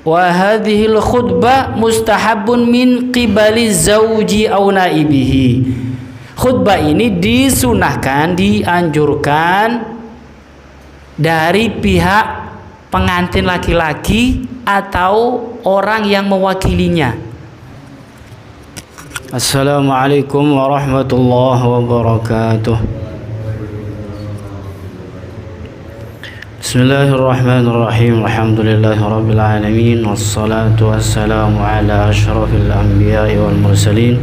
wa hadhil khutbah mustahabun min qibali zauji aw naibihi. Khutbah ini disunahkan, dianjurkan dari pihak pengantin laki-laki atau orang yang mewakilinya. Assalamualaikum warahmatullahi wabarakatuh. Bismillahirrahmanirrahim. Alhamdulillahirabbil alamin wassalatu wassalamu ala asyrafil anbiya'i wal mursalin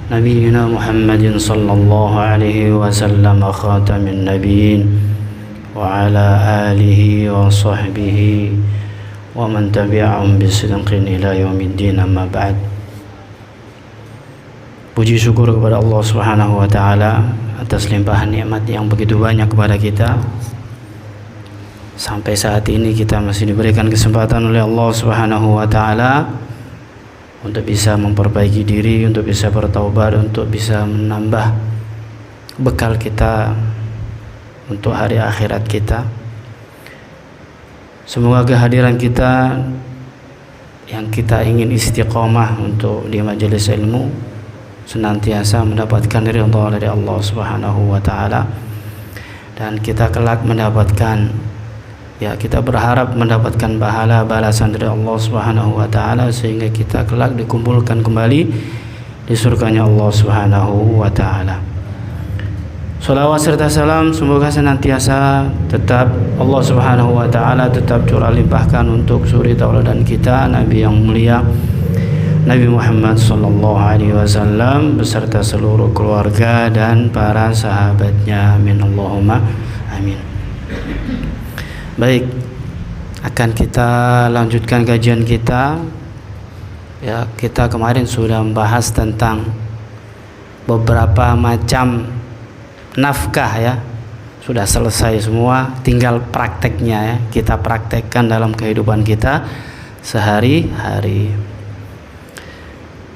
nabiyyina Muhammadin sallallahu alaihi wasallam khatamin nabiyyin wa ala alihi wa sahbihi wa man tabi'ahum bisidqin ila yaumiddin, amma ba'd. Puji syukur kepada Allah Subhanahu wa taala atas limpahan nikmat yang begitu banyak kepada kita. Sampai saat ini kita masih diberikan kesempatan oleh Allah Subhanahu wa taala untuk bisa memperbaiki diri, untuk bisa bertaubat, untuk bisa menambah bekal kita untuk hari akhirat kita. Semoga kehadiran kita yang kita ingin istiqomah untuk di majelis ilmu senantiasa mendapatkan ridha dari Allah Subhanahu wa taala, dan kita kelak mendapatkan, ya kita berharap mendapatkan pahala balasan dari Allah Subhanahu wa taala, sehingga kita kelak dikumpulkan kembali di surganya Allah Subhanahu wa taala. Shalawat serta salam semoga senantiasa tetap Allah Subhanahu wa taala tetap curah limpahkan untuk suri tauladan kita, Nabi yang mulia Nabi Muhammad sallallahu alaihi wasallam beserta seluruh keluarga dan para sahabatnya. Amin Allahumma amin. Baik, akan kita lanjutkan kajian kita. Ya, kita kemarin sudah membahas tentang beberapa macam nafkah ya. Sudah selesai semua, tinggal prakteknya ya. Kita praktekkan dalam kehidupan kita sehari-hari.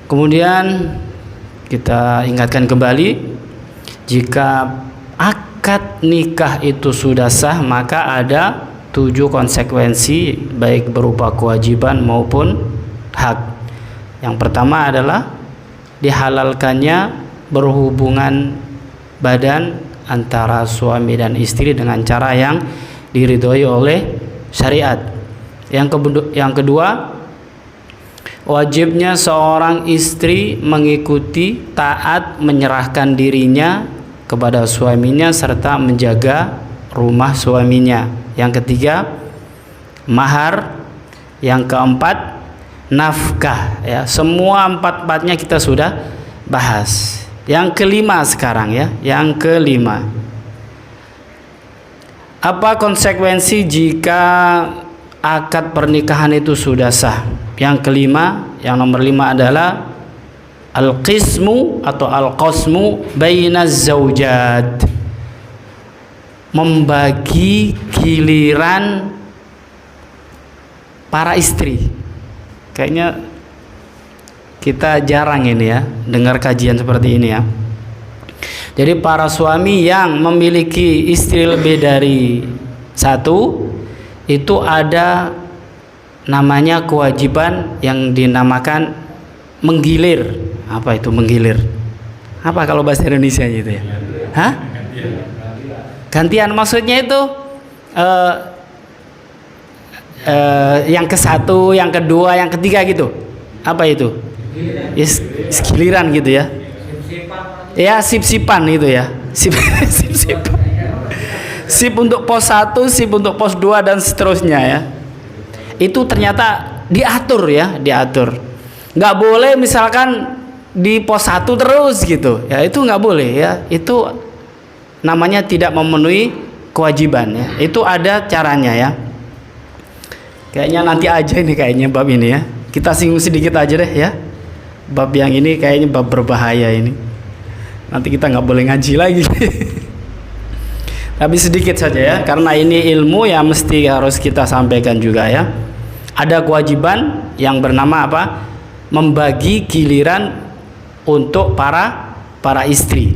Kemudian kita ingatkan kembali, jika akad nikah itu sudah sah, maka ada 7 konsekuensi baik berupa kewajiban maupun hak. Yang pertama adalah dihalalkannya berhubungan badan antara suami dan istri dengan cara yang diridhoi oleh syariat. Yang kedua, wajibnya seorang istri mengikuti, taat, menyerahkan dirinya kepada suaminya serta menjaga rumah suaminya. Yang ketiga, mahar. Yang keempat, nafkah ya. Semua empat-empatnya kita sudah bahas. Yang kelima sekarang ya, yang kelima, apa konsekuensi jika akad pernikahan itu sudah sah? Yang kelima, yang nomor 5 adalah al-qismu atau al-qasmu bainaz zaujat, membagi giliran para istri. Kayaknya kita jarang ini ya dengar kajian seperti ini ya. Jadi para suami yang memiliki istri lebih dari 1 itu ada namanya kewajiban yang dinamakan menggilir. Apa itu menggilir? Apa kalau bahasa Indonesia gitu ya? Hah? Gantian maksudnya itu yang ke-1, yang kedua, yang ketiga gitu. Apa itu? Yes, giliran gitu ya. Ya, sip-sipan itu ya. Sip-sipan. Sip untuk pos 1, sip untuk pos 2 dan seterusnya ya. Itu ternyata diatur ya, diatur. Nggak boleh misalkan di pos 1 terus gitu. Ya, itu nggak boleh ya. Itu namanya tidak memenuhi kewajiban ya. Itu ada caranya ya. Kayaknya nanti aja ini kayaknya bab ini ya. Kita singgung sedikit aja deh ya. Bab yang ini kayaknya bab berbahaya ini. Nanti kita nggak boleh ngaji lagi. Tapi sedikit saja ya, karena ini ilmu yang mesti harus kita sampaikan juga ya. Ada kewajiban yang bernama apa? Membagi giliran untuk para istri.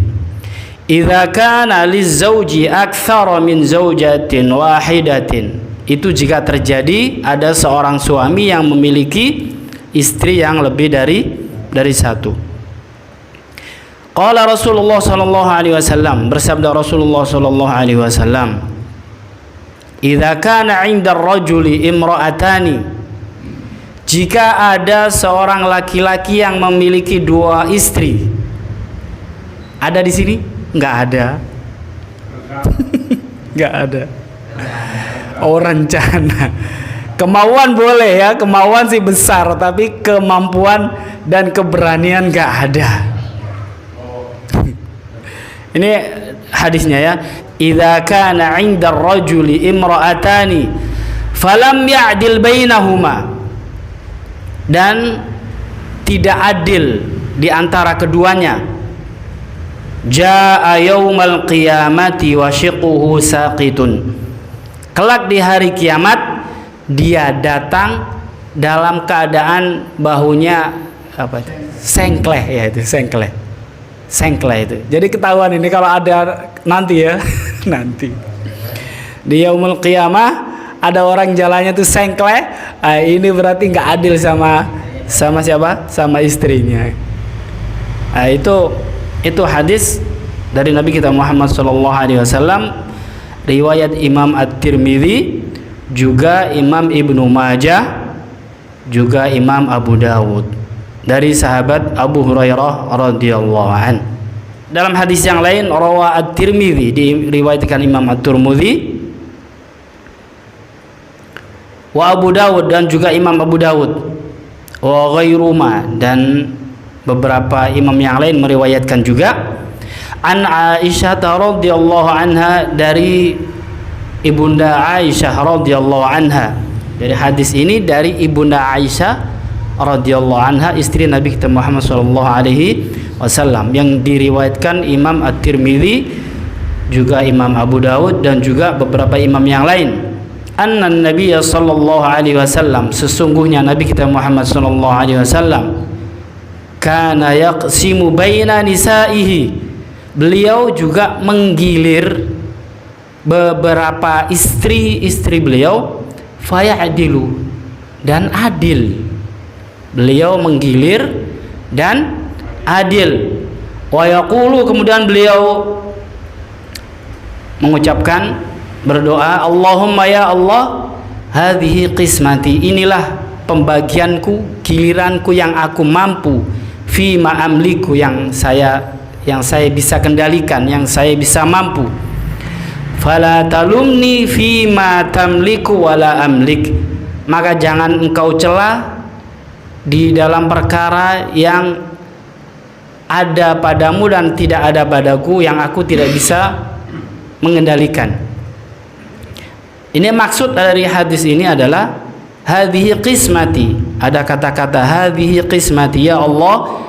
Idza kana lizauji aktsara min zaujatin wahidatin Itu jika terjadi ada seorang suami yang memiliki istri yang lebih dari satu. Qala Rasulullah sallallahu alaihi wasallam, bersabda Rasulullah sallallahu alaihi wasallam, "Idza kana 'inda ar-rajuli imra'atani," jika ada seorang laki-laki yang memiliki dua istri. Ada di sini? Enggak ada. Enggak ada. Oh, rencana. Kemauan boleh ya, kemauan sih besar, tapi kemampuan dan keberanian enggak ada. Ini hadisnya ya. Idza kana 'inda ar-rajuli imra'atani falam ya'dil bainahuma, dan tidak adil di antara keduanya, jaa'a yaumal qiyamati wa shiqquhu saqitun, kelak di hari kiamat dia datang dalam keadaan bahunya apa itu? Sengkleh ya, itu sengkleh. Sengkleh itu. Jadi ketahuan ini kalau ada nanti ya, nanti di yaumul qiyamah ada orang jalannya tuh sengkleh, ini berarti nggak adil sama siapa? Sama istrinya. Itu hadis dari Nabi kita Muhammad SAW, riwayat Imam At-Tirmidzi, juga Imam Ibnu Majah, juga Imam Abu Dawud, dari sahabat Abu Hurairah radhiyallahu an. Dalam hadis yang lain, rawa At-Tirmidzi, diriwayatkan Imam At-Tirmidzi, wa Abu Dawud, dan juga Imam Abu Dawud, wa ghairuma, dan beberapa imam yang lain meriwayatkan juga, an Aisyah radhiyallahu anha, dari Ibunda Aisyah radhiyallahu anha. Dari hadis ini dari Ibunda Aisyah radhiyallahu anha, istri Nabi kita Muhammad sallallahu alaihi wasallam, yang diriwayatkan Imam At-Tirmidzi, juga Imam Abu Dawud, dan juga beberapa imam yang lain. Anna Nabiy sallallahu alaihi wasallam, sesungguhnya Nabi kita Muhammad sallallahu alaihi wasallam, kana yaqsimu baina nisaihi, beliau juga menggilir beberapa istri beliau, fayadilu, dan adil. Beliau menggilir dan adil. Wa yaqulu, kemudian beliau mengucapkan, berdoa, Allahumma ya Allah, hadhihi qismati, inilah pembagianku, giliranku yang aku mampu, fi ma amliku, yang saya bisa kendalikan, yang saya bisa mampu. Fala talumni fi ma tamliku wala amlik, maka jangan engkau cela di dalam perkara yang ada padamu dan tidak ada padaku, yang aku tidak bisa mengendalikan. Ini maksud dari hadis ini adalah hadhihi qismati, ada kata-kata hadhihi qismati, ya Allah,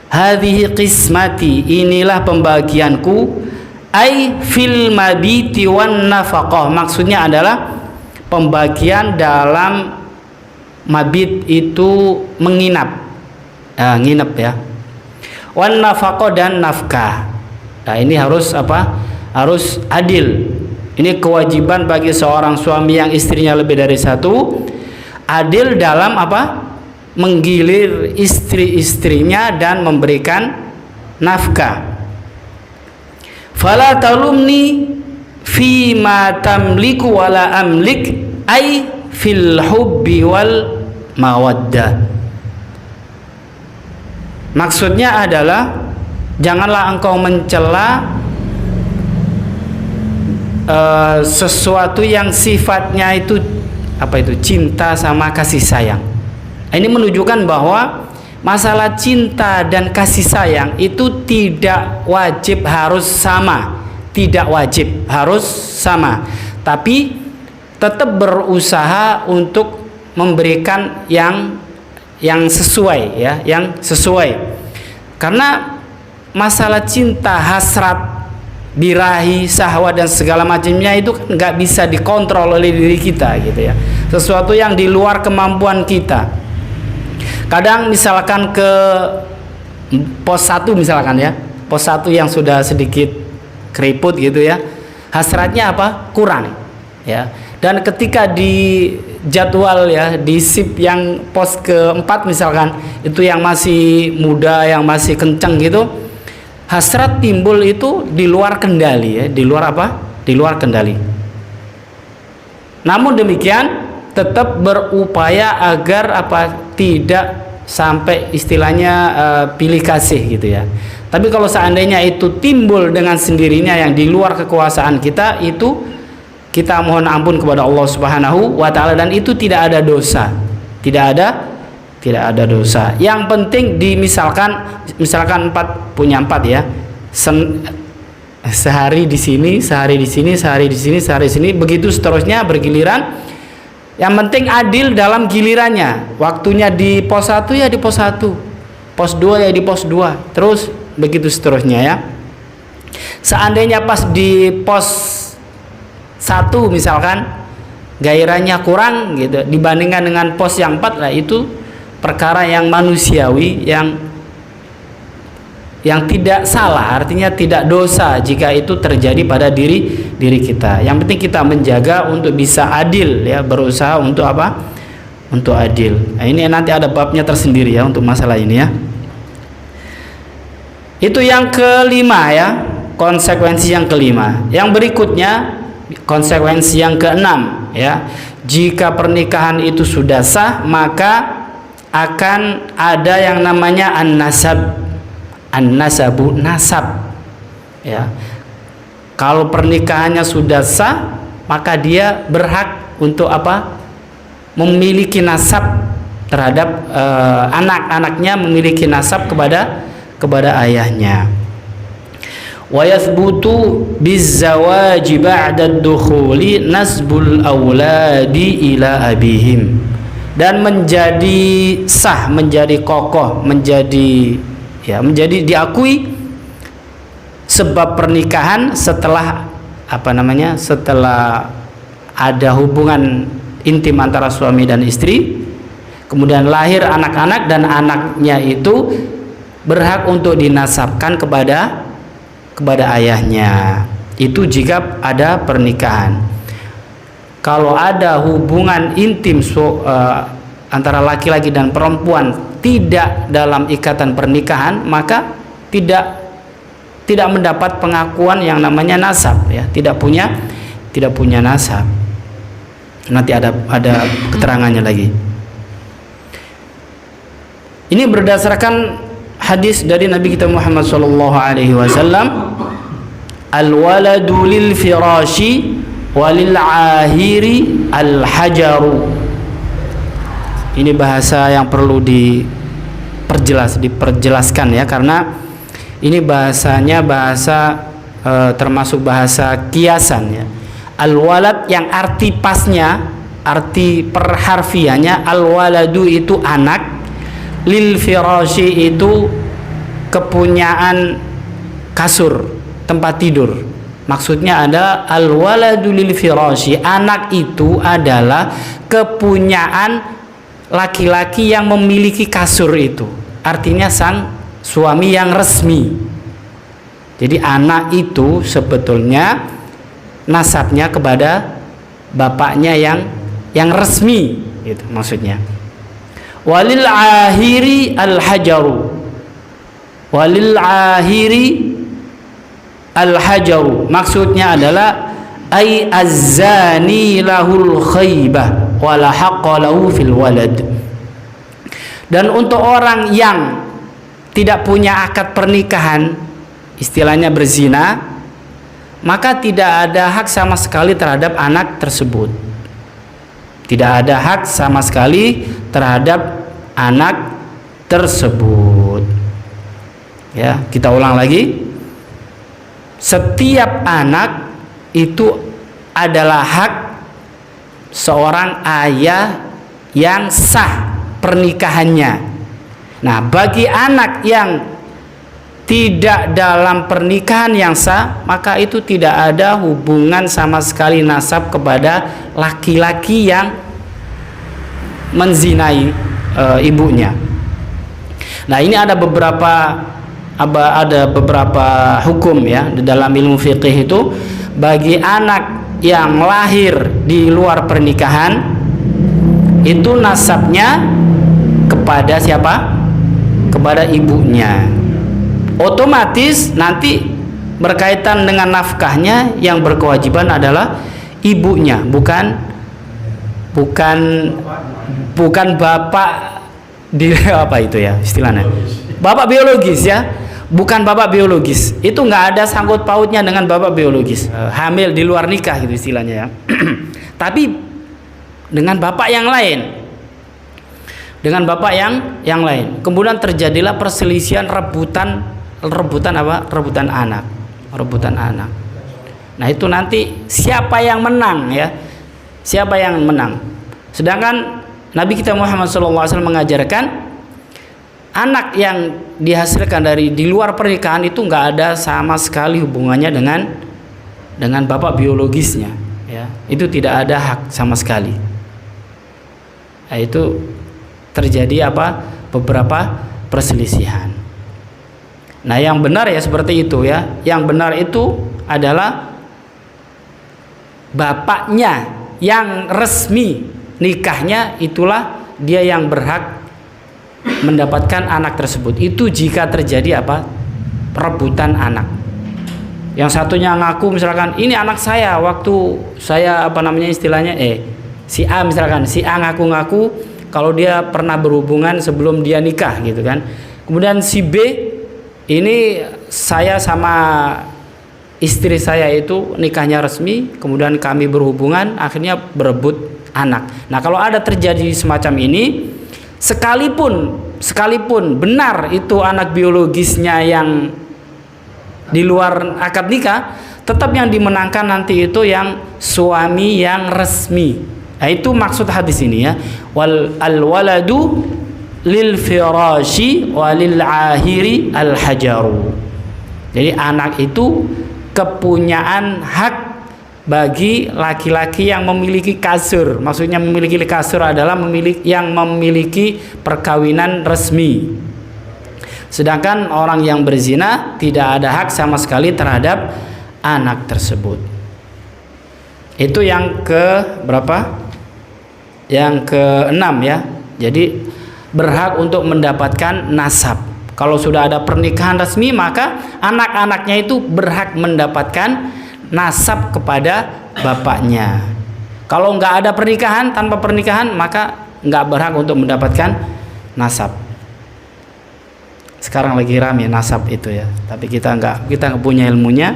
hadhihi qismati, inilah pembagianku, ai fil mabiti wan nafaqah, maksudnya adalah pembagian dalam mabit, itu menginap, nginep ya, wan nafaqah, dan nafkah. Nah, ini harus apa? Harus adil. Ini kewajiban bagi seorang suami yang istrinya lebih dari satu, adil dalam apa? Menggilir istri-istrinya dan memberikan nafkah. Fala talumni fi ma tamliku wala amlik, ai fil hubbi wal mawaddah. Maksudnya adalah janganlah engkau mencela sesuatu yang sifatnya itu apa itu, cinta sama kasih sayang. Ini menunjukkan bahwa masalah cinta dan kasih sayang itu tidak wajib harus sama, tidak wajib harus sama, tapi tetap berusaha untuk memberikan yang sesuai ya, yang sesuai. Karena masalah cinta, hasrat, birahi, syahwat dan segala macamnya itu nggak bisa dikontrol oleh diri kita gitu ya. Sesuatu yang di luar kemampuan kita. Kadang misalkan ke pos 1 misalkan ya, pos 1 yang sudah sedikit keriput gitu ya, hasratnya apa? Kurang ya. Dan ketika di jadwal ya, di shift yang pos keempat misalkan, itu yang masih muda, yang masih kenceng gitu, hasrat timbul itu di luar kendali ya, di luar apa? Di luar kendali. Namun demikian tetap berupaya agar apa, tidak sampai istilahnya pilih kasih gitu ya. Tapi kalau seandainya itu timbul dengan sendirinya yang di luar kekuasaan kita, itu kita mohon ampun kepada Allah Subhanahu wa taala, dan itu tidak ada dosa. Tidak ada dosa. Yang penting misalkan punya empat ya. Sehari di sini, sehari di sini, sehari di sini, sehari di sini, begitu seterusnya bergiliran. Yang penting adil dalam gilirannya. Waktunya di pos 1 ya di pos 1. Pos 2 ya di pos 2. Terus begitu seterusnya ya. Seandainya pas di pos 1 misalkan gairahnya kurang gitu dibandingkan dengan pos yang 4, lah itu perkara yang manusiawi, yang tidak salah, artinya tidak dosa jika itu terjadi pada diri kita. Yang penting kita menjaga untuk bisa adil ya, berusaha untuk apa? Untuk adil. Nah, ini nanti ada babnya tersendiri ya untuk masalah ini ya. Itu yang kelima ya, konsekuensi yang kelima. Yang berikutnya konsekuensi yang keenam ya, jika pernikahan itu sudah sah maka akan ada yang namanya an-nasabu, nasab ya. Kalau pernikahannya sudah sah maka dia berhak untuk apa, memiliki nasab terhadap anak-anaknya, memiliki nasab kepada ayahnya. Wa yathbutu bizzawaji ba'da ad-dukhuli nasbul auladi ila abihim, dan menjadi sah, menjadi kokoh, menjadi diakui sebab pernikahan setelah setelah ada hubungan intim antara suami dan istri, kemudian lahir anak-anak, dan anaknya itu berhak untuk dinasabkan kepada ayahnya. Itu jika ada pernikahan. Kalau ada hubungan intim antara laki-laki dan perempuan tidak dalam ikatan pernikahan, maka tidak mendapat pengakuan yang namanya nasab ya, tidak punya nasab. Nanti ada keterangannya lagi. Ini berdasarkan hadis dari Nabi kita Muhammad sallallahu alaihi wasallam, al-waladu lil firashi walil ahiri al-hajaru. Ini bahasa yang perlu diperjelaskan ya, karena ini bahasanya termasuk bahasa kiasan ya. Al-walad yang arti pasnya, arti perharfiannya, al-waladu itu anak, lil firashi itu kepunyaan kasur, tempat tidur. Maksudnya adalah al-waladu lil firashi, anak itu adalah kepunyaan laki-laki yang memiliki kasur itu, artinya sang suami yang resmi. Jadi anak itu sebetulnya nasabnya kepada bapaknya yang resmi gitu maksudnya. Walil ahiri al-hajaru, walil ahiri al-hajaru, maksudnya adalah ay az-zani lahul khaybah wala haqqa lahu fil walad. Dan untuk orang yang tidak punya akad pernikahan, istilahnya berzina, maka tidak ada hak sama sekali terhadap anak tersebut. Tidak ada hak sama sekali terhadap anak tersebut. Ya, kita ulang lagi. Setiap anak itu adalah hak seorang ayah yang sah pernikahannya. Nah, bagi anak yang tidak dalam pernikahan yang sah, maka itu tidak ada hubungan sama sekali nasab kepada laki-laki yang menzinai ibunya. Nah, ini ada beberapa hukum ya di dalam ilmu fikih itu. Bagi anak yang lahir di luar pernikahan itu nasabnya kepada siapa? Kepada ibunya. Otomatis nanti berkaitan dengan nafkahnya yang berkewajiban adalah ibunya, bukan bapak di apa itu ya istilahnya, bapak biologis ya, bukan bapak biologis. Itu nggak ada sangkut pautnya dengan bapak biologis, hamil di luar nikah gitu istilahnya ya. Tapi dengan bapak yang lain, dengan bapak yang lain, kemudian terjadilah perselisihan, rebutan anak. Nah itu nanti siapa yang menang ya, siapa yang menang. Sedangkan Nabi kita Muhammad SAW mengajarkan anak yang dihasilkan dari di luar pernikahan itu nggak ada sama sekali hubungannya dengan bapak biologisnya ya, itu tidak ada hak sama sekali. Nah, itu terjadi beberapa perselisihan. Nah yang benar ya seperti itu ya, yang benar itu adalah bapaknya yang resmi nikahnya, itulah dia yang berhak mendapatkan anak tersebut. Itu jika terjadi perebutan anak. Yang satunya ngaku misalkan ini anak saya waktu saya istilahnya si A misalkan, si A ngaku-ngaku kalau dia pernah berhubungan sebelum dia nikah gitu kan. Kemudian si B ini saya sama istri saya itu nikahnya resmi, kemudian kami berhubungan, akhirnya berebut anak. Nah kalau ada terjadi semacam ini, sekalipun benar itu anak biologisnya yang di luar akad nikah, tetap yang dimenangkan nanti itu yang suami yang resmi. Nah itu maksud hadis ini ya, al waladu lil firashi walil ahiri al hajaru. Jadi anak itu kepunyaan hak bagi laki-laki yang memiliki kasur. Maksudnya memiliki kasur adalah yang memiliki perkawinan resmi. Sedangkan orang yang berzina tidak ada hak sama sekali terhadap anak tersebut. Itu yang ke berapa? Yang ke-6 ya. Jadi berhak untuk mendapatkan nasab. Kalau sudah ada pernikahan resmi, maka anak-anaknya itu berhak mendapatkan nasab kepada bapaknya. Kalau nggak ada pernikahan, tanpa pernikahan, maka nggak berhak untuk mendapatkan nasab. Sekarang lagi rame nasab itu ya, tapi kita nggak punya ilmunya.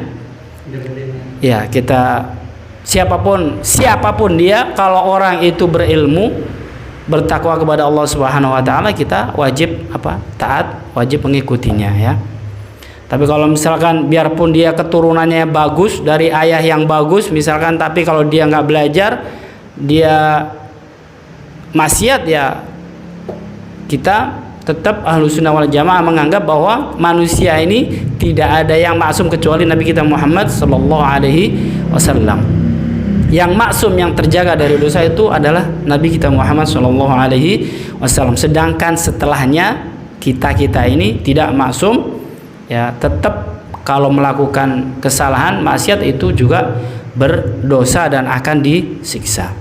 Ya kita siapapun dia, kalau orang itu berilmu, bertakwa kepada Allah Subhanahu wa taala, kita wajib taat, wajib mengikutinya ya. Tapi kalau misalkan biarpun dia keturunannya bagus dari ayah yang bagus misalkan, tapi kalau dia nggak belajar, dia maksiat, ya kita tetap Ahlussunnah wal Jamaah menganggap bahwa manusia ini tidak ada yang maksum kecuali Nabi kita Muhammad sallallahu alaihi wasallam. Yang maksum, yang terjaga dari dosa itu adalah Nabi kita Muhammad sallallahu alaihi wasallam. Sedangkan setelahnya kita ini tidak maksum, ya tetap kalau melakukan kesalahan maksiat itu juga berdosa dan akan disiksa.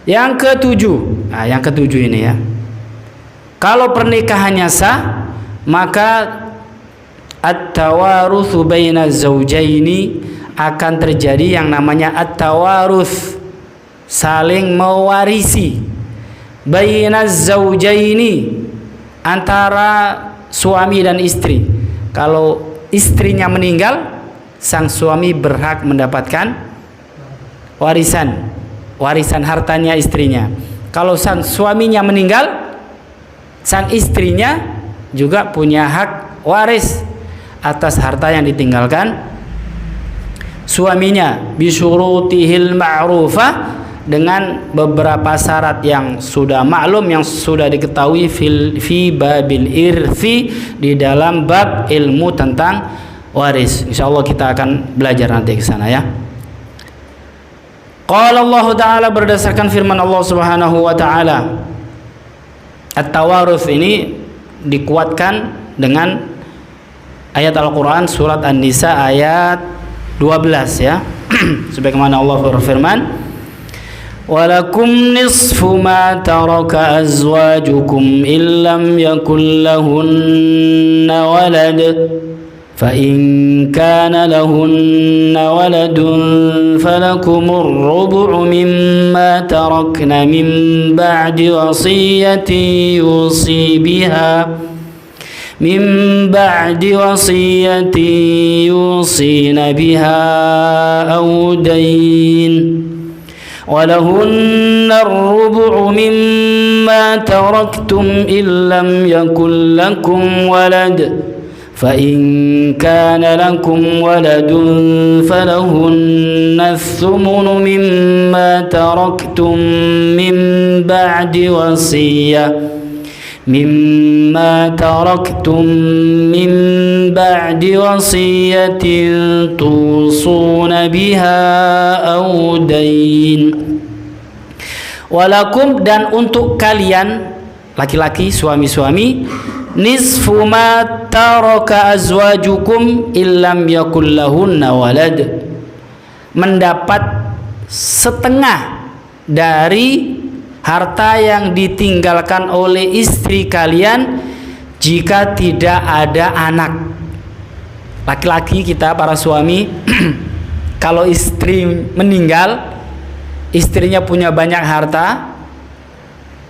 Yang ketujuh, yang ketujuh ini ya, kalau pernikahannya sah, maka at-tawaruthu baina zawjaini, akan terjadi yang namanya at-tawaruth, saling mewarisi, baina zawjaini, antara suami dan istri. Kalau istrinya meninggal, sang suami berhak mendapatkan warisan hartanya istrinya. Kalau sang suaminya meninggal, sang istrinya juga punya hak waris atas harta yang ditinggalkan suaminya, bisyurutihil ma'rufah, dengan beberapa syarat yang sudah maklum, yang sudah diketahui fi babil irthi, di dalam bab ilmu tentang waris. Insyaallah kita akan belajar nanti ke sana ya. Qala Allah Ta'ala, berdasarkan firman Allah Subhanahu wa Ta'ala, at-tawaruth ini dikuatkan dengan ayat Al-Quran surat An-Nisa ayat 12 ya. Sebagaimana Allah berfirman, walakum nisfu ma taraka azwajukum illam yakul lahunna walad fa in kana lahunna waladun falakumur rubu'u mimma tarakna min ba'di wasiyatin yusina biha aw dayn ولهن الربع مما تركتم إن لم يكن لكم ولد فإن كان لكم ولد فلهن الثمن مما تركتم من بعد وصية توصون بها أو دين. Walakum, dan untuk kalian laki-laki, suami-suami, nisfu ma taraka azwajukum illam yakul lahunna walad, mendapat setengah dari harta yang ditinggalkan oleh istri kalian jika tidak ada anak. Laki-laki kita, para suami, kalau istri meninggal, istrinya punya banyak harta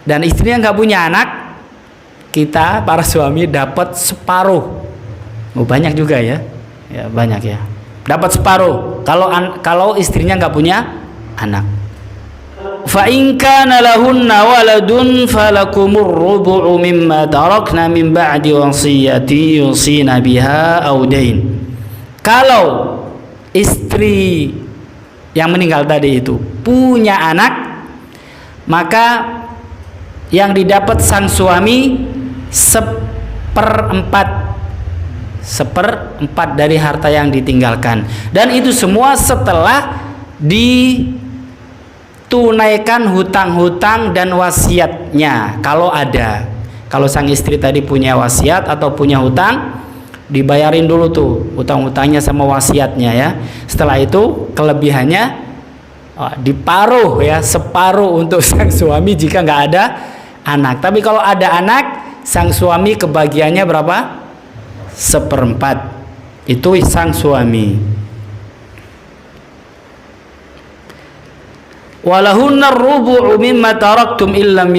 dan istrinya nggak punya anak, kita para suami dapat separuh. Banyak juga ya, banyak ya. Dapat separuh kalau istrinya nggak punya anak. Fa in kana lahunna waladun falakumur rubu'u mimma tarakna min ba'di wasiyati yusina biha aw dain. Kalau istri yang meninggal tadi itu punya anak, maka yang didapat sang suami seperempat dari harta yang ditinggalkan, dan itu semua setelah ditunaikan hutang-hutang dan wasiatnya. Kalau sang istri tadi punya wasiat atau punya hutang, dibayarin dulu tuh hutang-hutangnya sama wasiatnya ya. Setelah itu kelebihannya diparuh ya, separuh untuk sang suami jika nggak ada anak. Tapi kalau ada anak, sang suami kebagiannya berapa? Seperempat. Itu sang suami. Walahunna rubu'u mimma taraktum illam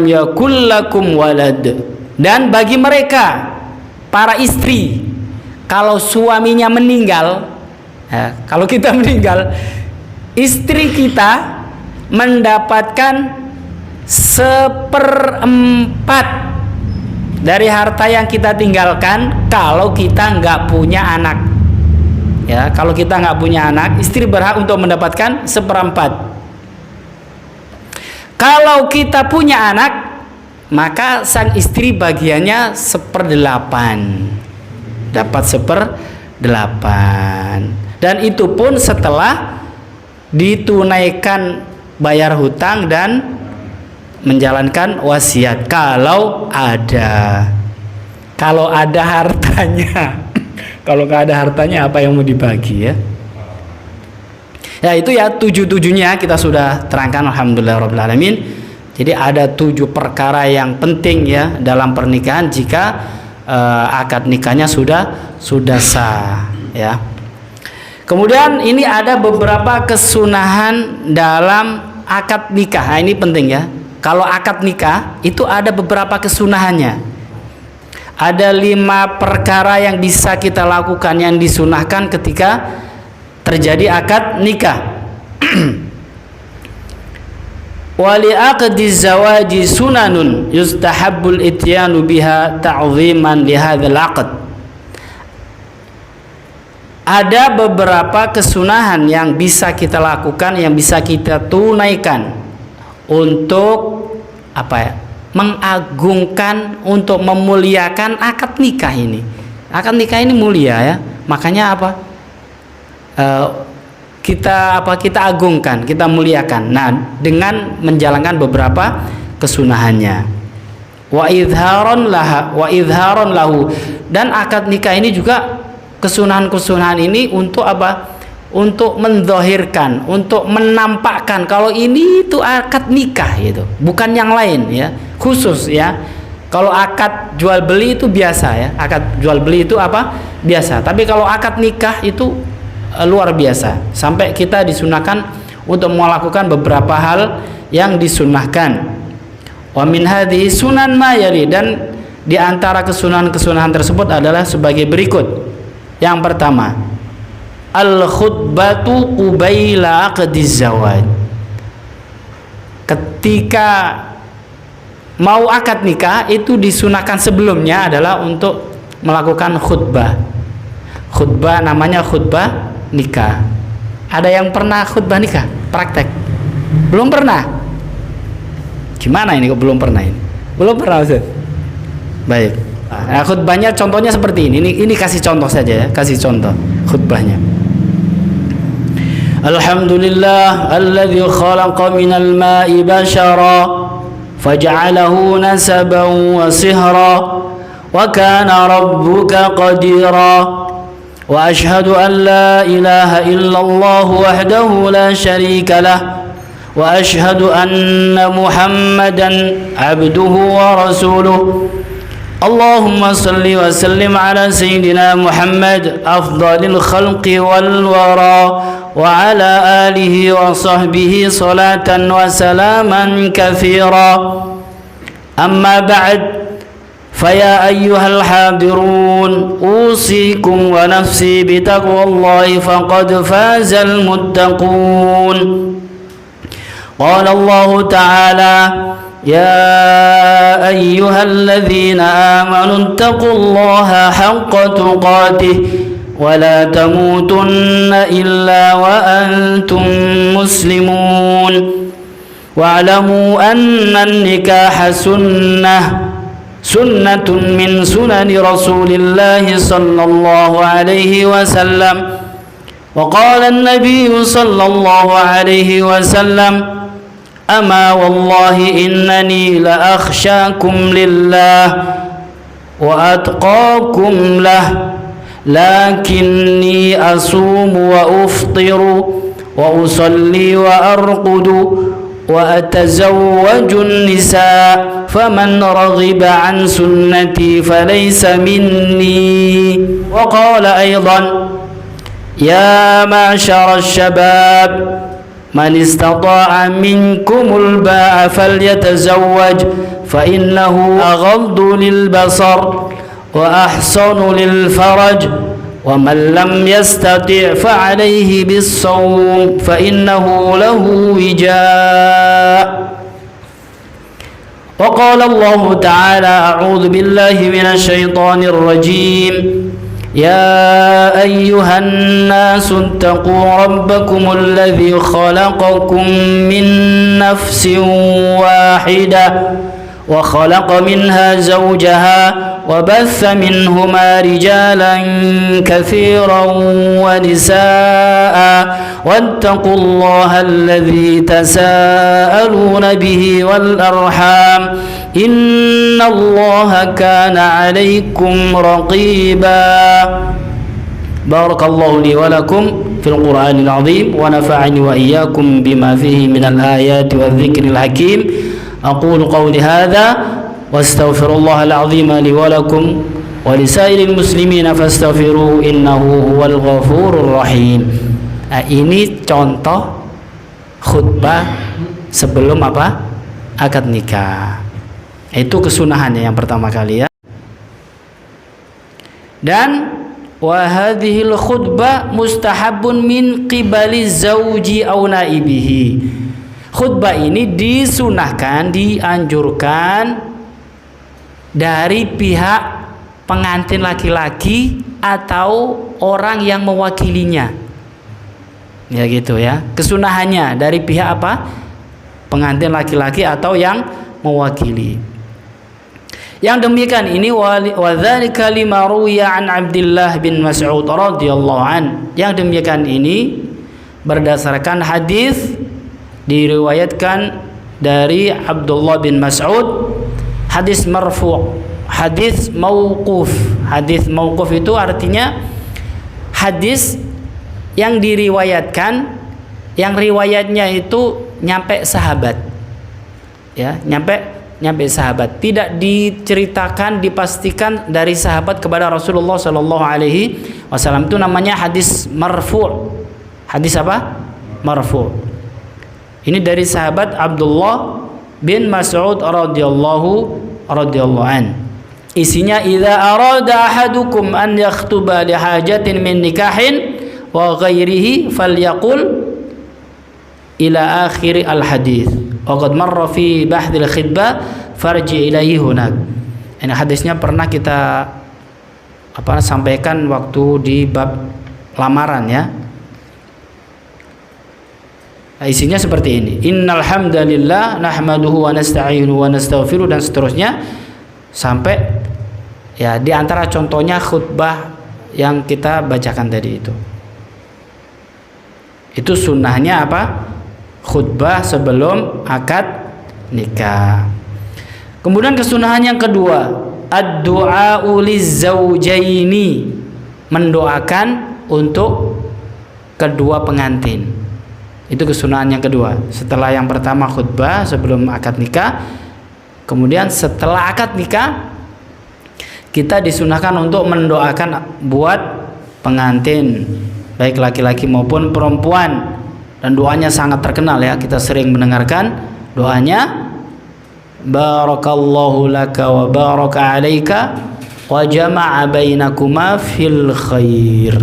yakul lakum walad. Dan bagi mereka para istri, kalau suaminya meninggal, kalau kita meninggal, istri kita mendapatkan seperempat dari harta yang kita tinggalkan kalau kita nggak punya anak. Ya, kalau kita nggak punya anak, istri berhak untuk mendapatkan seperempat. Kalau kita punya anak, maka sang istri bagiannya 1/8, dapat 1/8, dan itu pun setelah ditunaikan bayar hutang dan menjalankan wasiat. Kalau ada hartanya. Kalau nggak ada hartanya, apa yang mau dibagi ya? Ya itu ya, 7-7-nya kita sudah terangkan, alhamdulillah rabbil alamin. Jadi ada 7 perkara yang penting ya dalam pernikahan jika akad nikahnya sudah sah ya. Kemudian ini ada beberapa kesunahan dalam akad nikah. Nah, ini penting ya. Kalau akad nikah itu ada beberapa kesunahannya. Ada 5 perkara yang bisa kita lakukan, yang disunahkan ketika terjadi akad nikah. Wali aqdi zawaji sunanun yustahabbul ityanu biha ta'ziman li hadzal aqd. Ada beberapa kesunahan yang bisa kita lakukan, yang bisa kita tunaikan untuk apa ya? Mengagungkan, untuk memuliakan akad nikah ini. Akad nikah ini mulia ya. Makanya apa? Kita agungkan, kita muliakan. Nah, dengan menjalankan beberapa kesunahannya. Wa idharon lahu, dan akad nikah ini juga kesunahan-kesunahan ini untuk apa? Untuk mendzohirkan, untuk menampakkan kalau ini itu akad nikah gitu, bukan yang lain ya, khusus ya. Kalau akad jual beli itu biasa ya, akad jual beli itu apa? Biasa. Tapi kalau akad nikah itu luar biasa. Sampai kita disunahkan untuk melakukan beberapa hal yang disunahkan. Wa min hadhihi sunan ma yali, dan di antara kesunahan-kesunahan tersebut adalah sebagai berikut. Yang pertama, al khutbatu qubaila aqdiz zawaj. Ketika mau akad nikah itu disunahkan sebelumnya adalah untuk melakukan khutbah. Khutbah namanya khutbah nikah. Ada yang pernah khutbah nikah? Praktek? Belum pernah? Gimana ini kok belum pernah ini? Belum pernah Ustaz? Baik. Nah, khutbahnya contohnya seperti ini. Ini kasih contoh saja ya, kasih contoh khutbahnya. Alhamdulillah alladzi khalaqa minal ma'i bashara faj'alahu nasaban wa sihra wa kana rabbuka qadira. وأشهد أن لا إله إلا الله وحده لا شريك له وأشهد أن محمدا عبده ورسوله اللهم صل وسلم على سيدنا محمد أفضل الخلق والورى وعلى آله وصحبه صلاة وسلاما كثيرا أما بعد فيا أيها الحاضرون أوصيكم ونفسي بتقوى الله فقد فاز المتقون قال الله تعالى يا أيها الذين آمنوا اتقوا الله حق تقاته ولا تموتن إلا وأنتم مسلمون واعلموا أن النكاح سنة من سنن رسول الله صلى الله عليه وسلم وقال النبي صلى الله عليه وسلم أما والله إنني لأخشاكم لله وأتقاكم له لكني أصوم وأفطر وأصلي وأرقد وأتزوج النساء فمن رغب عن سنتي فليس مني وقال أيضا يا معشر الشباب من استطاع منكم الباء فليتزوج فإنه أغض للبصر وأحصن للفرج ومن لم يستطع فعليه بالصوم فإنه له وجاء وقال الله تعالى أعوذ بالله من الشيطان الرجيم يا أيها الناس اتقوا ربكم الذي خلقكم من نفس واحدة وخلق منها زوجها وبث منهما رجالا كثيرا ونساء واتقوا الله الذي تساءلون به والأرحام إن الله كان عليكم رقيبا بارك الله لي ولكم في القرآن العظيم ونفعني وإياكم بما فيه من الآيات والذكر الحكيم أقول قولي هذا واستغفر الله العظيم لي ولكم ولسائر المسلمين فاستغفروه إنه هو الغفور الرحيم. Nah, ini contoh khutbah sebelum apa? Akad nikah. Itu kesunahannya yang pertama kali ya. Dan wa hadhil khutbah mustahabun min qibali zauji aw naibihi. Khutbah ini disunahkan, dianjurkan dari pihak pengantin laki-laki atau orang yang mewakilinya. Ya gitu ya. Kesunahannya dari pihak apa? Pengantin laki-laki atau yang mewakili. Yang demikian ini wa dzalika lima ruwiya an Abdullah bin Mas'ud radhiyallahu an. Yang demikian ini berdasarkan hadis diriwayatkan dari Abdullah bin Mas'ud, hadis marfu', hadis mauquf. Hadis mauquf itu artinya hadis yang diriwayatkan, yang riwayatnya itu nyampe sahabat, ya, nyampe sahabat, tidak diceritakan, dipastikan dari sahabat kepada Rasulullah Shallallahu Alaihi Wasallam. Itu namanya hadis marfu'. Hadis apa? Marfu'. Ini dari sahabat Abdullah bin Mas'ud radhiyallahu an. Isinya, idza arada ahadukum an yakhtuba li hajatin min nikahin wa ghairihi falyaqul ila akhir al-hadis. Wa qad marra fi bahth al-khitbah farji ilaihi hunak. Ini hadisnya pernah kita sampaikan waktu di bab lamaran, ya. Isinya seperti ini. Innal hamdalillah nahmaduhu wa nasta'inuhu wa nastaghfiruh, dan seterusnya sampai, ya, di antara contohnya khutbah yang kita bacakan tadi itu. Itu sunnahnya apa? Khutbah sebelum akad nikah. Kemudian kesunahan yang kedua, ad-du'a'u lizzaujaini, mendoakan untuk kedua pengantin. Itu kesunahan yang kedua. Setelah yang pertama khutbah sebelum akad nikah, kemudian setelah akad nikah kita disunahkan untuk mendoakan buat pengantin, baik laki-laki maupun perempuan. Dan doanya sangat terkenal, ya, kita sering mendengarkan doanya, barakallahu laka wa baraka alaika wa jama'a bainakuma fil khair.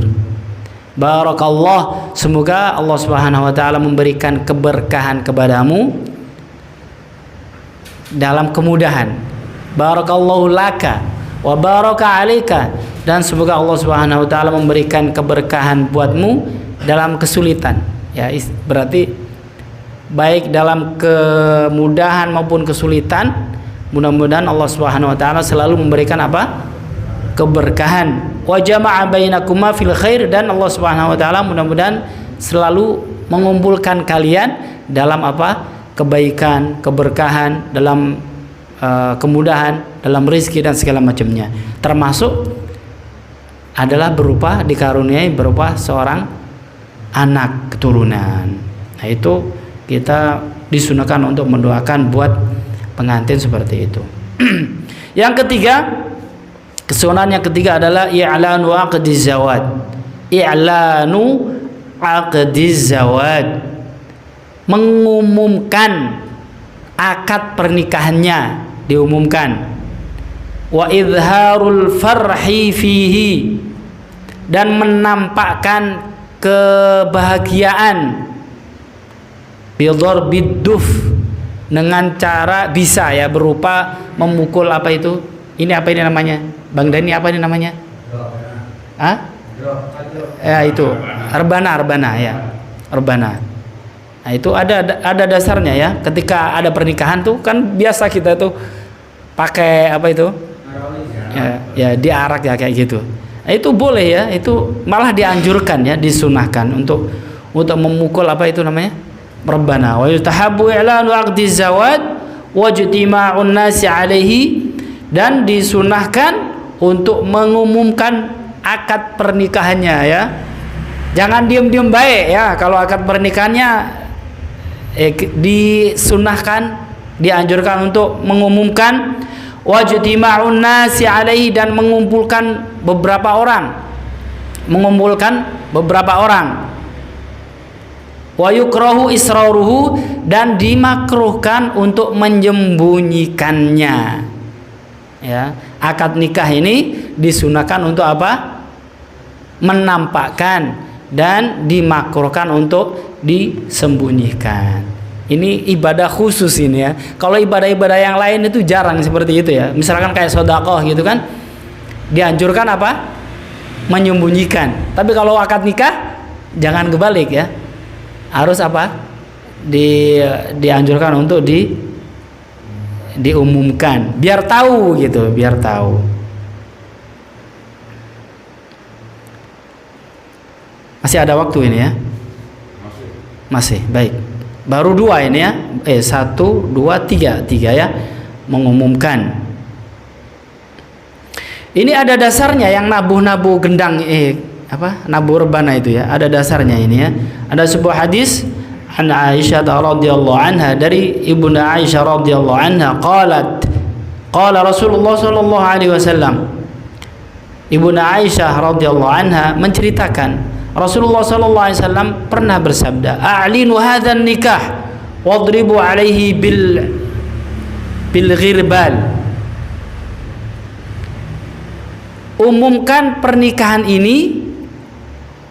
Barakallah, semoga Allah Subhanahu wa taala memberikan keberkahan kepadamu dalam kemudahan. Barakallahu laka wa baraka alaika, dan semoga Allah Subhanahu wa taala memberikan keberkahan buatmu dalam kesulitan. Ya, berarti baik dalam kemudahan maupun kesulitan, mudah-mudahan Allah Subhanahu wa taala selalu memberikan apa? Keberkahan. Wa jama'a bainakuma fil khair, dan Allah Subhanahu wa taala mudah-mudahan selalu mengumpulkan kalian dalam apa? Kebaikan, keberkahan, dalam kemudahan, dalam rezeki dan segala macamnya. Termasuk adalah berupa dikaruniai berupa seorang anak keturunan. Nah, itu kita disunahkan untuk mendoakan buat pengantin seperti itu. Yang ketiga, kesunahan yang ketiga adalah i'lanu aqdiz zawad. I'lanu aqdiz zawad, mengumumkan akad pernikahannya, diumumkan. Wa idharul farhi fihi, dan menampakkan kebahagiaan, bidor biduf, dengan cara bisa, ya, berupa memukul apa itu? Ini apa ini namanya? Bang Dani, apa ini namanya? Ya, itu rebana, ya, rebana. Nah, itu ada dasarnya, ya. Ketika ada pernikahan tuh kan biasa kita tuh pakai apa itu? Ya, diarak, ya, kayak gitu. Nah, itu boleh, ya, itu malah dianjurkan, ya, disunahkan untuk memukul apa itu namanya? Rebana. Wa yustahabbu i'lanu aqdiz zawad wa ijtima'un nasi 'alaihi, dan disunahkan untuk mengumumkan akad pernikahannya, ya. Jangan diam-diam baik, ya. Kalau akad pernikahannya disunahkan, dianjurkan untuk mengumumkan. Wajtima'un nasi 'alaihi, dan mengumpulkan beberapa orang. Wa yukrahu israruhu, dan dimakruhkan untuk menyembunyikannya. Ya, akad nikah ini disunahkan untuk apa? Menampakkan, dan dimakruhkan untuk disembunyikan. Ini ibadah khusus ini, ya. Kalau ibadah-ibadah yang lain itu jarang seperti itu, ya. Misalkan kayak sedekah gitu kan, dianjurkan apa? Menyembunyikan. Tapi kalau akad nikah jangan kebalik, ya. Harus apa? Dianjurkan untuk diumumkan, biar tahu gitu, biar tahu. Masih ada waktu ini, ya? Masih, baik. Baru dua ini, ya. 1, 2, 3, ya, mengumumkan. Ini ada dasarnya, yang nabuh-nabuh gendang nabu rebana itu ya, ada dasarnya ini ya. Ada sebuah hadis an Aisyah radhiyallahu anha, dari Ibunda Aisyah radhiyallahu anha, qala Rasulullah sallallahu alaihi wasallam. Ibunda Aisyah radhiyallahu anha menceritakan Rasulullah sallallahu alaihi wasallam pernah bersabda, "A'linu hadzal nikah wadribu alaihi bil ghirbal." Umumkan pernikahan ini,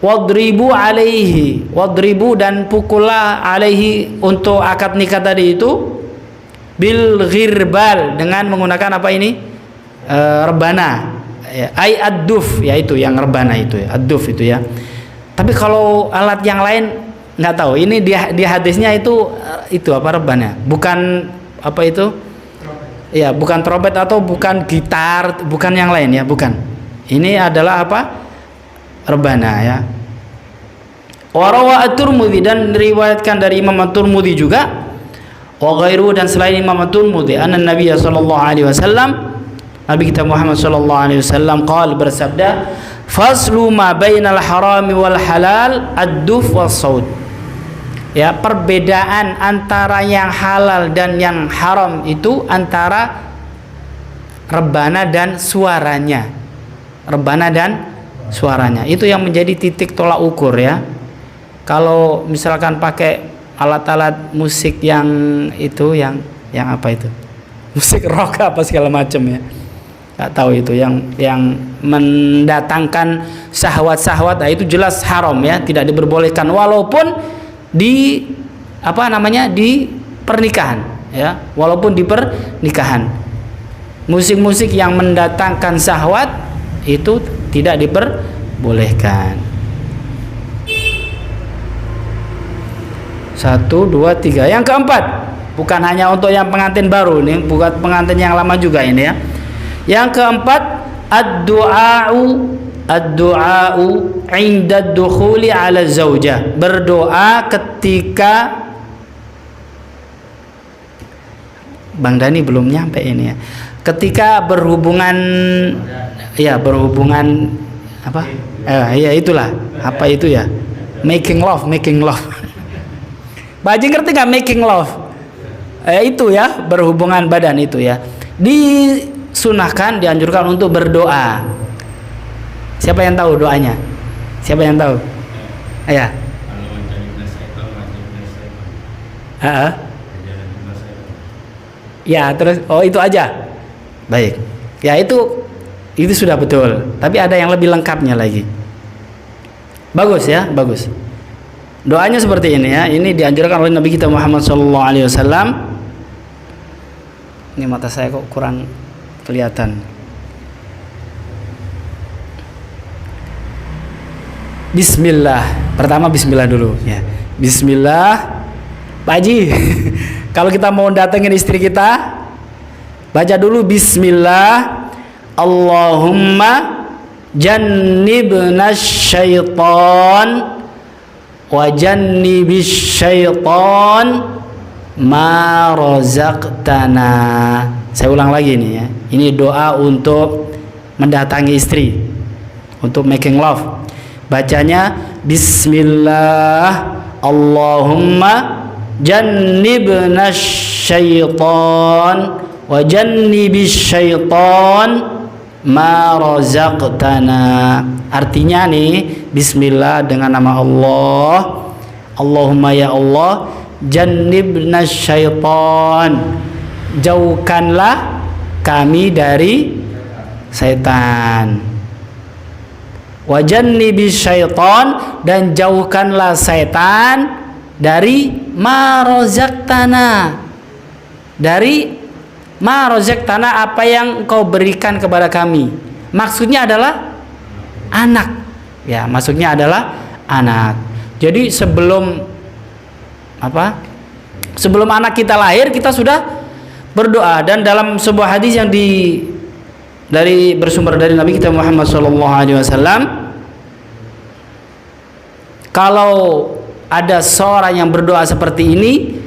wadribu alaihi, wadribu dan pukullah alaihi untuk akad nikah tadi itu, bil ghirbal dengan menggunakan apa ini? Rebana. Ya, ai ad-duf, yaitu yang rebana itu ya, ad-duf itu ya. Tapi kalau alat yang lain nggak tahu. Ini di hadisnya itu apa rebana? Bukan apa itu? Ya, bukan trompet atau bukan gitar, bukan yang lain ya, bukan. Ini adalah apa? Rebana ya. Wa rawa at-Tirmidzi, dan diriwayatkan dari Imam at-Tirmidzi juga, wa ghairu, dan selain Imam at-Tirmidzi, anna Nabi sallallahu alaihi wasallam, Nabi kita Muhammad sallallahu alaihi wasallam qala, bersabda, faslu ma bainal harami wal halal ad-duf was saud. Ya, perbedaan antara yang halal dan yang haram itu antara rebana dan suaranya. Rebana dan suaranya itu yang menjadi titik tolak ukur ya. Kalau misalkan pakai alat-alat musik yang itu, yang apa itu, musik rock apa segala macam ya, nggak tahu itu, yang mendatangkan syahwat-syahwat, nah itu jelas haram ya, tidak diperbolehkan walaupun di di pernikahan ya, walaupun di pernikahan musik-musik yang mendatangkan syahwat itu tidak diperbolehkan. 1, 2, 3. Yang keempat, bukan hanya untuk yang pengantin baru, ini bukan pengantin yang lama juga ini ya. Yang keempat, ad-du'a'u 'inda ad-dukhuli 'ala zaujah. Berdoa ketika, Bang Dani belum nyampe ini ya. Ketika berhubungan apa? Ya itulah, apa itu ya? Making love. Baji ngerti nggak making love? Itu ya, berhubungan badan itu ya. Disunahkan, dianjurkan untuk berdoa. Siapa yang tahu doanya? Siapa yang tahu? Ya. Ya, terus itu aja. Baik. Ya itu sudah betul. Tapi ada yang lebih lengkapnya lagi. Bagus ya, bagus. Doanya seperti ini ya. Ini dianjurkan oleh Nabi kita Muhammad SAW. Ini mata saya kok kurang kelihatan. Bismillah. Pertama Bismillah dulu ya. Bismillah. Pak Haji, kalau kita mau datengin istri kita, baca dulu Bismillah. Allahumma jannibna syaitan wa jannibis syaitan ma razaqtana. Saya ulang lagi nih ya. Ini doa untuk mendatangi istri, untuk making love. Bacanya Bismillah. Allahumma jannibna syaitan wa jannibis syaitan ma razaqtana. Artinya nih, Bismillah dengan nama Allah. Allahumma ya Allah, jannibna syaitan, jauhkanlah kami dari setan. Wa jannibis syaitan, dan jauhkanlah setan dari ma razaqtana, dari ma razaqtana, apa yang engkau berikan kepada kami. Maksudnya adalah anak ya, maksudnya adalah anak. Jadi sebelum anak kita lahir, kita sudah berdoa. Dan dalam sebuah hadis yang bersumber dari Nabi kita Muhammad SAW, kalau ada seorang yang berdoa seperti ini,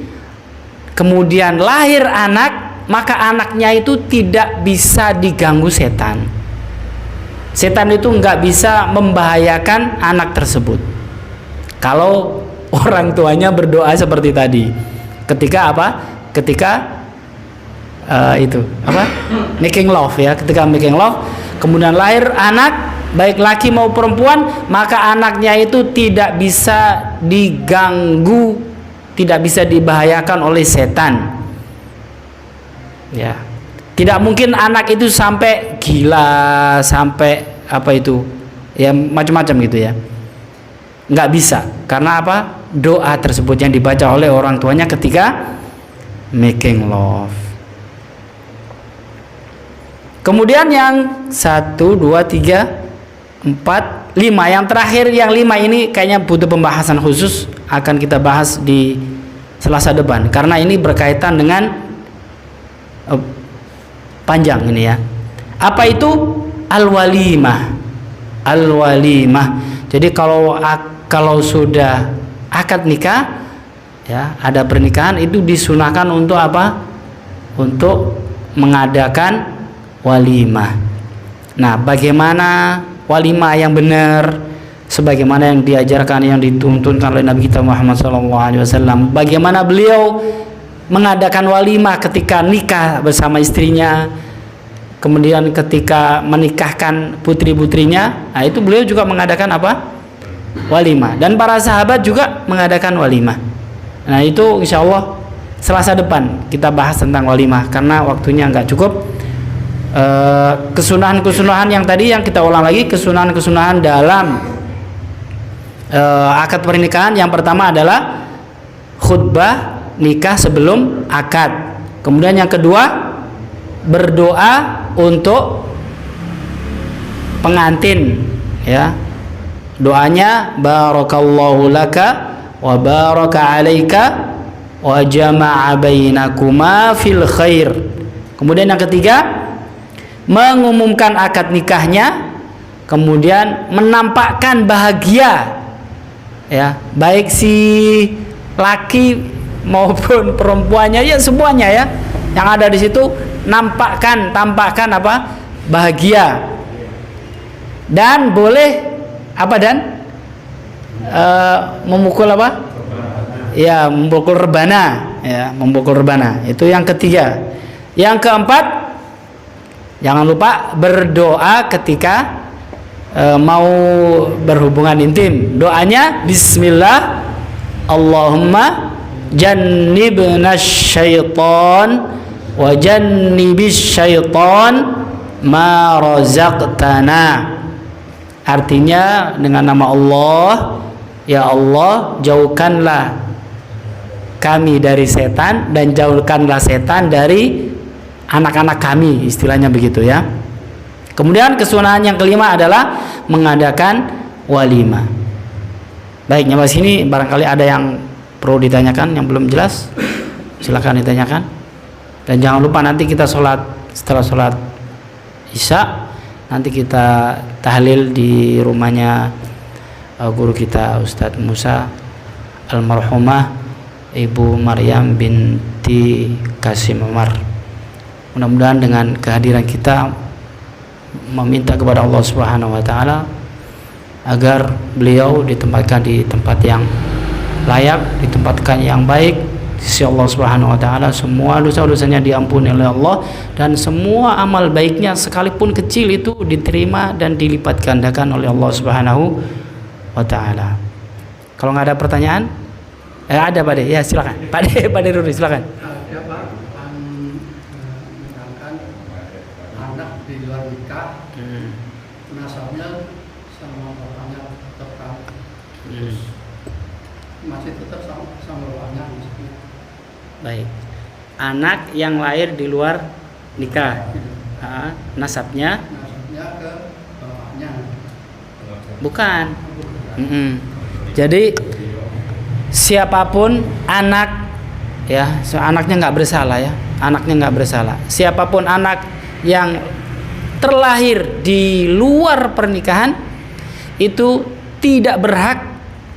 kemudian lahir anak, maka anaknya itu tidak bisa diganggu setan. Setan itu nggak bisa membahayakan anak tersebut kalau orang tuanya berdoa seperti tadi. Ketika apa? Ketika making love ya. Ketika making love, kemudian lahir anak, baik laki mau perempuan, maka anaknya itu tidak bisa diganggu, tidak bisa dibahayakan oleh setan. Ya, tidak mungkin anak itu sampai gila, sampai ya macam-macam gitu ya. Nggak bisa, karena apa? Doa tersebut yang dibaca oleh orang tuanya ketika making love. Kemudian yang 1, 2, 3, 4, 5. Yang terakhir, yang 5 ini kayaknya butuh pembahasan khusus, akan kita bahas di Selasa depan, karena ini berkaitan dengan panjang ini ya. Apa itu al-walimah? Al-walimah. Jadi kalau sudah akad nikah ya, ada pernikahan, itu disunahkan untuk apa? Untuk mengadakan walimah. Nah, bagaimana walimah yang benar, sebagaimana yang diajarkan, yang dituntunkan oleh Nabi kita Muhammad SAW. Bagaimana beliau mengadakan walimah ketika nikah bersama istrinya, kemudian ketika menikahkan putri-putrinya. Nah, itu beliau juga mengadakan apa? Walimah. Dan para sahabat juga mengadakan walimah. Nah, itu insya Allah Selasa depan kita bahas tentang walimah, karena waktunya nggak cukup. Kesunahan-kesunahan yang tadi yang kita ulang lagi, kesunahan-kesunahan dalam akad pernikahan. Yang pertama adalah khutbah nikah sebelum akad. Kemudian yang kedua, berdoa untuk pengantin ya. Doanya barakallahu laka wa baraka alaika wa jama'a bainakuma fil khair. Kemudian yang ketiga, mengumumkan akad nikahnya, kemudian menampakkan bahagia ya, baik si laki maupun perempuannya ya, semuanya ya yang ada di situ, tampakkan apa? Bahagia. Dan boleh apa? Dan memukul apa? Ya, memukul rebana ya, memukul rebana. Itu yang ketiga. Yang keempat, jangan lupa berdoa ketika mau berhubungan intim. Doanya bismillah, Allahumma jannibna syaitan wa jannibis syaitan ma razaqtana. Artinya dengan nama Allah, ya Allah, jauhkanlah kami dari setan dan jauhkanlah setan dari anak-anak kami, istilahnya begitu ya. Kemudian kesunahan yang kelima adalah mengadakan walimah. Baik, nyampe sini barangkali ada yang perlu ditanyakan yang belum jelas, silakan ditanyakan. Dan jangan lupa nanti kita setelah sholat Isya, nanti kita tahlil di rumahnya guru kita Ustadz Musa almarhumah Ibu Maryam binti Kasim Umar. Mudah-mudahan dengan kehadiran kita meminta kepada Allah Subhanahu wa taala agar beliau ditempatkan di tempat yang layak, ditempatkan yang baik di sisi Allah Subhanahu wa taala, semua dosa-dosanya diampuni oleh Allah, dan semua amal baiknya sekalipun kecil itu diterima dan dilipat gandakan oleh Allah Subhanahu wa taala. Kalau nggak ada pertanyaan, ada Pak De, ya silakan. Pak De Rudi silakan. Misalkan anak di luar nikah, nasabnya sama bapaknya tetap, masih tetap sama bapaknya maksudnya. Baik, anak yang lahir di luar nikah, nasabnya ke bapaknya. Bukan. Jadi siapapun anak ya, anaknya nggak bersalah ya, anaknya nggak bersalah. Siapapun anak yang terlahir di luar pernikahan itu tidak berhak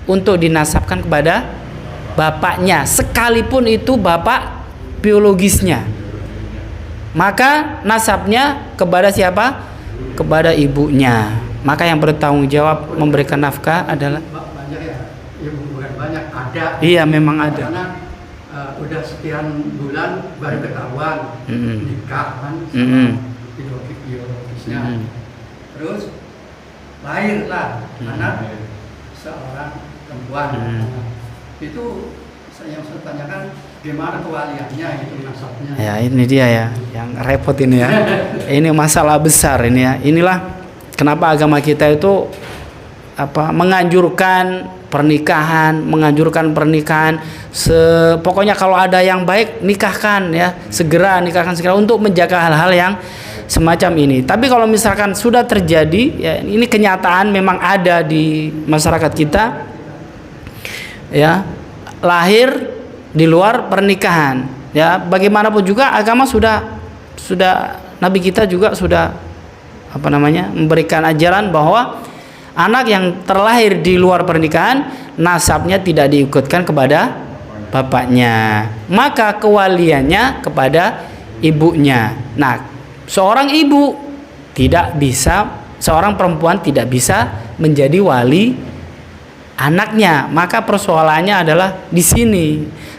untuk dinasabkan kepada bapaknya, sekalipun itu bapak biologisnya. Maka nasabnya kepada siapa? kepada ibunya. Maka yang bertanggung jawab memberikan nafkah adalah banyak ya, bukan banyak, ada. Iya, memang ada. Karena udah sekian bulan baru ketahuan nikah kan sama biologisnya. Terus lahirlah anak seorang perempuan. Itu yang saya tanyakan, gimana kewaliannya itu nasabnya? Ya, ini dia ya, yang repot ini ya. Ini masalah besar ini ya. Inilah kenapa agama kita itu menganjurkan pernikahan, pokoknya kalau ada yang baik nikahkan ya, nikahkan segera untuk menjaga hal-hal yang semacam ini. Tapi kalau misalkan sudah terjadi ya, ini kenyataan memang ada di masyarakat kita ya, lahir di luar pernikahan ya, bagaimanapun juga agama sudah Nabi kita juga sudah memberikan ajaran bahwa anak yang terlahir di luar pernikahan nasabnya tidak diikutkan kepada bapaknya, maka kewaliannya kepada ibunya. Nah, seorang perempuan tidak bisa menjadi wali anaknya. Maka persoalannya adalah di sini.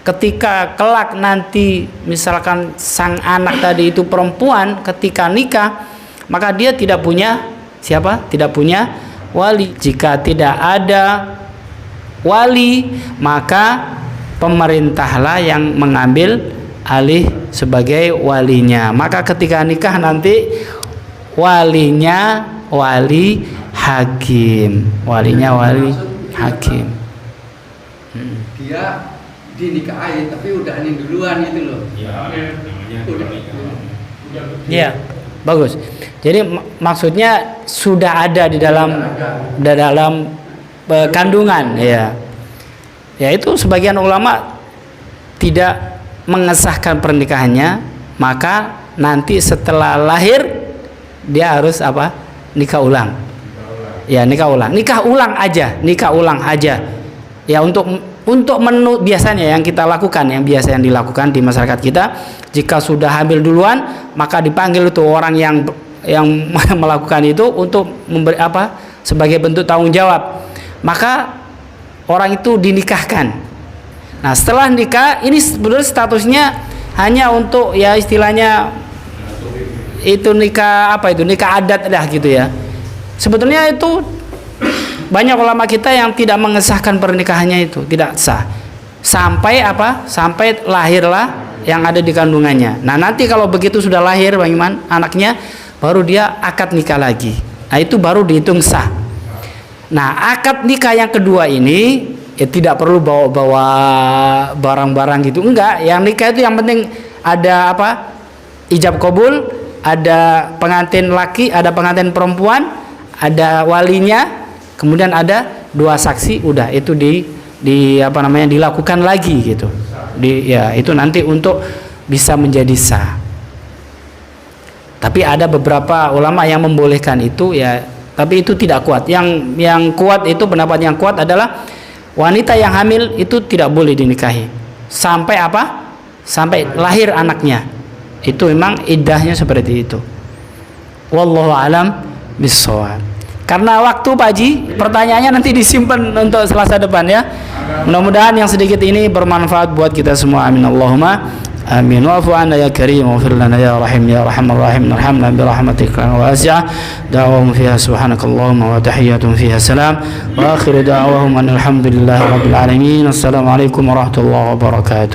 Ketika kelak nanti misalkan sang anak tadi itu perempuan, ketika nikah, maka dia tidak punya siapa? Tidak punya wali. Jika tidak ada wali, maka pemerintahlah yang mengambil alih sebagai walinya. Maka ketika nikah nanti walinya wali hakim. Walinya wali hakim. Dia dinikahi tapi udah nih duluan itu loh. Iya, bagus. Jadi maksudnya sudah ada di dalam kandungan ya. Ya, itu sebagian ulama tidak mengesahkan pernikahannya, maka nanti setelah lahir dia harus nikah ulang. Ya, nikah ulang aja. Ya, untuk biasanya yang dilakukan di masyarakat kita, jika sudah hamil duluan, maka dipanggil itu orang yang melakukan itu untuk memberi sebagai bentuk tanggung jawab. Maka orang itu dinikahkan. Nah, setelah nikah ini sebenarnya statusnya hanya untuk ya istilahnya itu nikah nikah adat lah gitu ya. Sebetulnya itu banyak ulama kita yang tidak mengesahkan pernikahannya itu tidak sah sampai lahirlah yang ada di kandungannya. Nah, nanti kalau begitu sudah lahir bagaimana anaknya, baru dia akad nikah lagi. Nah, itu baru dihitung sah. Nah, akad nikah yang kedua ini ya tidak perlu bawa barang-barang gitu, enggak. Yang nikah itu yang penting ada ijab kabul, ada pengantin laki, ada pengantin perempuan, ada walinya, kemudian ada 2 saksi, udah itu dilakukan lagi gitu. Itu nanti untuk bisa menjadi sah. Tapi ada beberapa ulama yang membolehkan itu ya, tapi itu tidak kuat. Yang kuat itu, pendapat yang kuat adalah wanita yang hamil itu tidak boleh dinikahi sampai sampai lahir anaknya. Itu memang iddahnya seperti itu. Wallahu alam bissawab. Karena waktu Pak Haji, pertanyaannya nanti disimpan untuk Selasa depan ya. Mudah-mudahan yang sedikit ini bermanfaat buat kita semua. Amin Allahumma amin. Wa'fu 'anna ya karim waghfir lana ya rahim ya arhamar rahim. Arhamna bi rahmatika wasi'ah. Da'wahum fiha subhanakallahumma wa tahiyyatuhum fiha salam. Wa akhiru da'wahum alhamdulillahi rabbil alamin. Assalamualaikum warahmatullahi wabarakatuh.